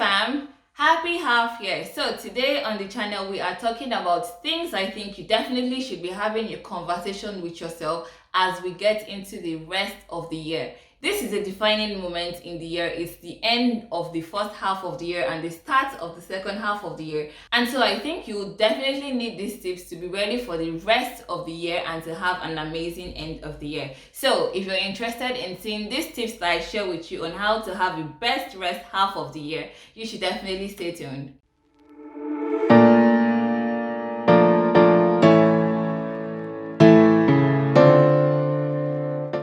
Fam, happy half year. So today on the channel we are talking about things I think you definitely should be having a conversation with yourself as we get into the rest of the year. This is a defining moment in the year. It's the end of the first half of the year and the start of the second half of the year. And so I think you definitely need these tips to be ready for the rest of the year and to have an amazing end of the year. So if you're interested in seeing these tips that I share with you on how to have the best rest half of the year, you should definitely stay tuned.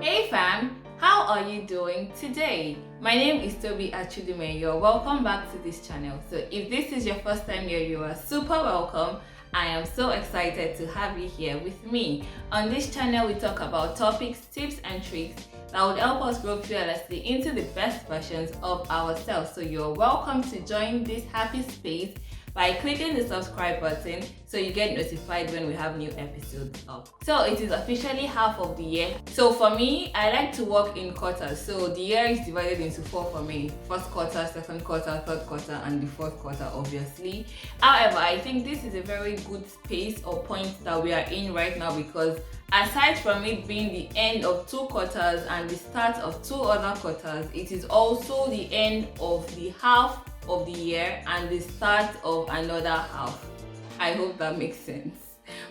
Hey fam! How are you doing today? My name is Tobi Achudume. You're welcome back to this channel. So if this is your first time here, you are super welcome. I am so excited to have you here with me. On this channel, we talk about topics, tips, and tricks that would help us grow fearlessly into the best versions of ourselves. So you're welcome to join this happy space by clicking the subscribe button so you get notified when we have new episodes up. So it is officially half of the year. So for me, I like to work in quarters. So the year is divided into 4 for me. First quarter, second quarter, third quarter, and the fourth quarter, obviously. However, I think this is a very good space or point that we are in right now because aside from it being the end of 2 quarters and the start of 2 other quarters, it is also the end of the half of the year and the start of another half. I hope that makes sense.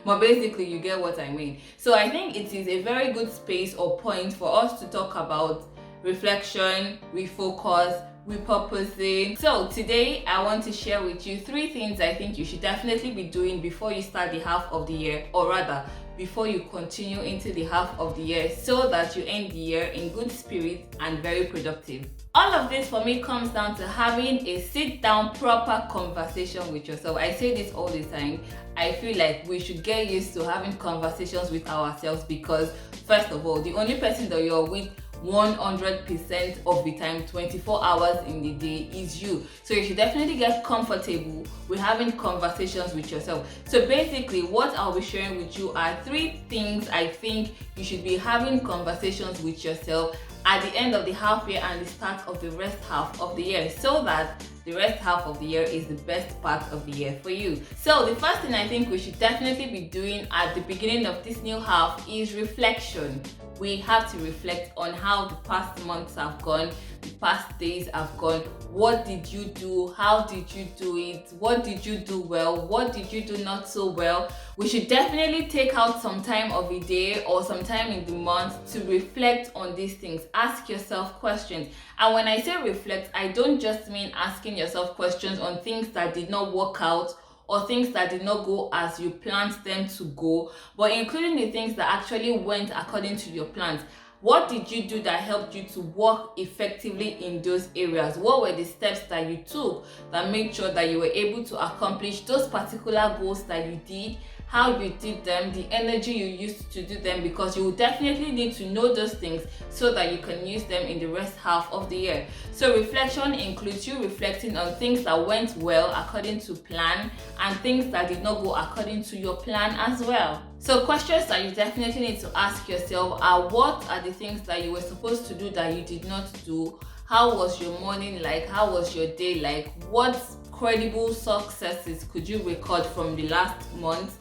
But basically, you get what I mean. So I think it is a very good space or point for us to talk about reflection, refocus, repurposing. So today I want to share with you 3 things I think you should definitely be doing before you start the half of the year, or rather before you continue into the half of the year, so that you end the year in good spirit and very productive. All of this for me comes down to having a sit down proper conversation with yourself. I say this all the time. I feel like we should get used to having conversations with ourselves because first of all, the only person that you're with 100% of the time, 24 hours in the day, is you. So you should definitely get comfortable with having conversations with yourself. So basically what I'll be sharing with you are 3 things I think you should be having conversations with yourself at the end of the half year and the start of the rest half of the year, so that the rest half of the year is the best part of the year for you. So the first thing I think we should definitely be doing at the beginning of this new half is reflection. We have to reflect on how the past months have gone, the past days have gone. What did you do? How did you do it? What did you do well? What did you do not so well? We should definitely take out some time of the day or some time in the month to reflect on these things. Ask yourself questions. And when I say reflect, I don't just mean asking yourself questions on things that did not work out or things that did not go as you planned them to go, but including the things that actually went according to your plans. What did you do that helped you to work effectively in those areas? What were the steps that you took that made sure that you were able to accomplish those particular goals that you did? How you did them, the energy you used to do them, because you will definitely need to know those things so that you can use them in the rest half of the year. So reflection includes you reflecting on things that went well according to plan and things that did not go according to your plan as well. So questions that you definitely need to ask yourself are: what are the things that you were supposed to do that you did not do? How was your morning like? How was your day like? What credible successes could you record from the last month?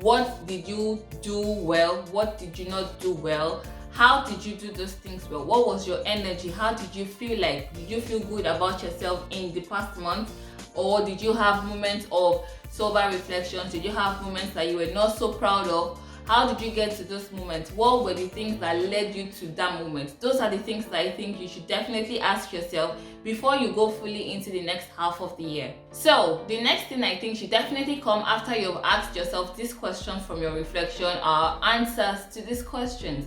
What did you do well? What did you not do well? How did you do those things well? What was your energy? How did you feel like? Did you feel good about yourself in the past month? Or did you have moments of sober reflections? Did you have moments that you were not so proud of? How did you get to those moments? What were the things that led you to that moment? Those are the things that I think you should definitely ask yourself before you go fully into the next half of the year. So the next thing I think should definitely come after you've asked yourself this question from your reflection are answers to these questions.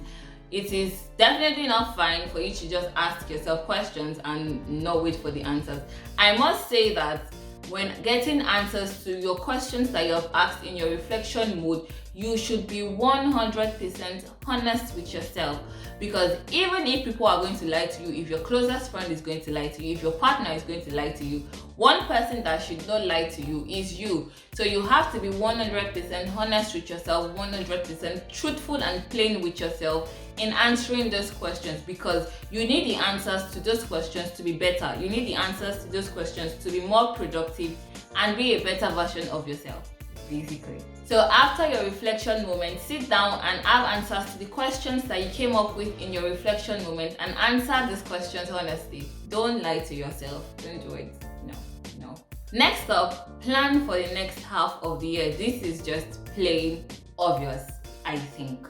It is definitely not fine for you to just ask yourself questions and not wait for the answers. I must say that when getting answers to your questions that you have asked in your reflection mode, you should be 100% honest with yourself, because even if people are going to lie to you, if your closest friend is going to lie to you, if your partner is going to lie to you, one person that should not lie to you is you. So you have to be 100% honest with yourself, 100% truthful and plain with yourself in answering those questions, because you need the answers to those questions to be better. You need the answers to those questions to be more productive and be a better version of yourself, basically. So after your reflection moment, sit down and have answers to the questions that you came up with in your reflection moment, and answer these questions honestly. Don't lie to yourself. Don't do it. No. Next up, plan for the next half of the year. This is just plain obvious, I think.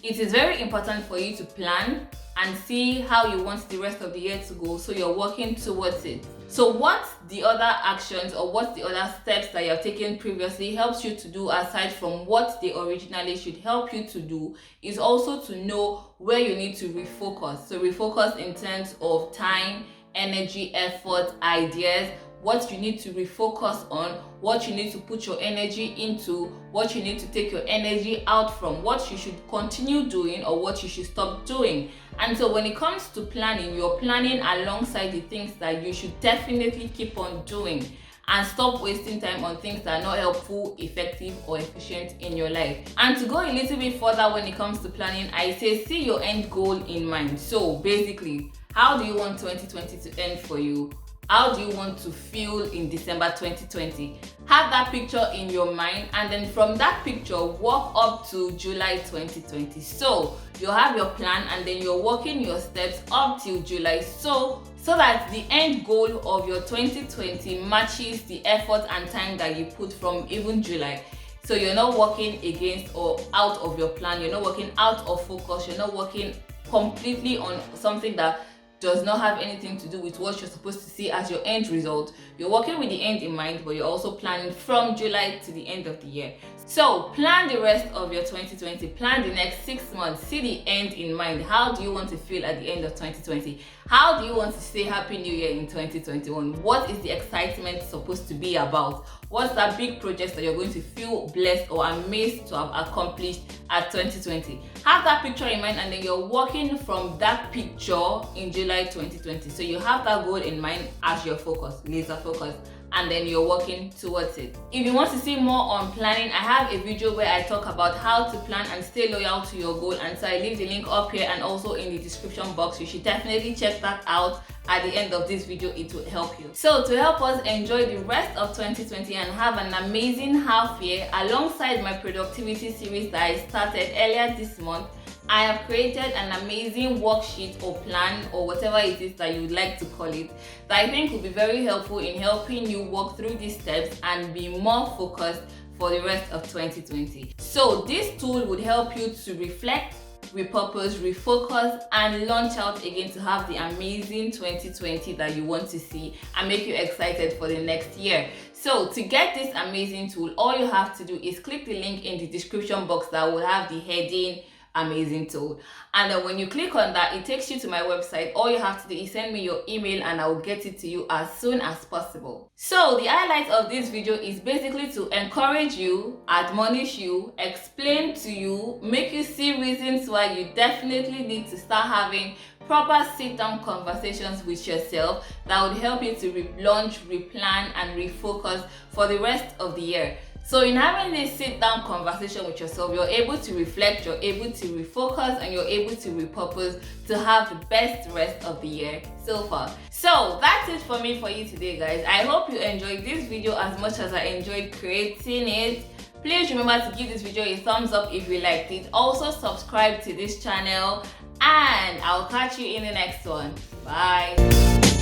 It is very important for you to plan and see how you want the rest of the year to go, so you're working towards it. So what the other actions or what the other steps that you have taken previously helps you to do, aside from what they originally should help you to do, is also to know where you need to refocus. So refocus in terms of time, energy, effort, ideas, what you need to refocus on, what you need to put your energy into, what you need to take your energy out from, what you should continue doing or what you should stop doing. And so when it comes to planning, you're planning alongside the things that you should definitely keep on doing, and stop wasting time on things that are not helpful, effective, or efficient in your life. And to go a little bit further when it comes to planning, I say see your end goal in mind. So basically, how do you want 2020 to end for you? How do you want to feel in December 2020? Have that picture in your mind, and then from that picture, walk up to July 2020. So you have your plan, and then you're working your steps up till July, so that the end goal of your 2020 matches the effort and time that you put from even July. So you're not working against or out of your plan, you're not working out of focus, you're not working completely on something that does not have anything to do with what you're supposed to see as your end result. You're working with the end in mind, but you're also planning from July to the end of the year. So plan the rest of your 2020, plan the next 6 months, see the end in mind. How do you want to feel at the end of 2020? How do you want to say Happy New Year in 2021? What is the excitement supposed to be about? What's that big project that you're going to feel blessed or amazed to have accomplished at 2020? Have that picture in mind, and then you're working from that picture in July 2020. So you have that goal in mind as your focus, laser focus, and then you're working towards it. If you want to see more on planning, I have a video where I talk about how to plan and stay loyal to your goal, and so I leave the link up here and also in the description box. You should definitely check that out. At the end of this video, it will help you. So to help us enjoy the rest of 2020 and have an amazing half year, alongside my productivity series that I started earlier this month, I have created an amazing worksheet or plan or whatever it is that you would like to call it, that I think will be very helpful in helping you walk through these steps and be more focused for the rest of 2020. So this tool would help you to reflect, repurpose, refocus, and launch out again to have the amazing 2020 that you want to see and make you excited for the next year. So to get this amazing tool, all you have to do is click the link in the description box that will have the heading amazing tool, and then when you click on that, it takes you to my website. All you have to do is send me your email and I will get it to you as soon as possible. So the highlight of this video is basically to encourage you, admonish you, explain to you, make you see reasons why you definitely need to start having proper sit-down conversations with yourself that would help you to relaunch, replan, and refocus for the rest of the year. So in having this sit-down conversation with yourself, you're able to reflect, you're able to refocus, and you're able to repurpose to have the best rest of the year so far. So that's it for me for you today, guys. I hope you enjoyed this video as much as I enjoyed creating it. Please remember to give this video a thumbs up if you liked it. Also subscribe to this channel, and I'll catch you in the next one. Bye.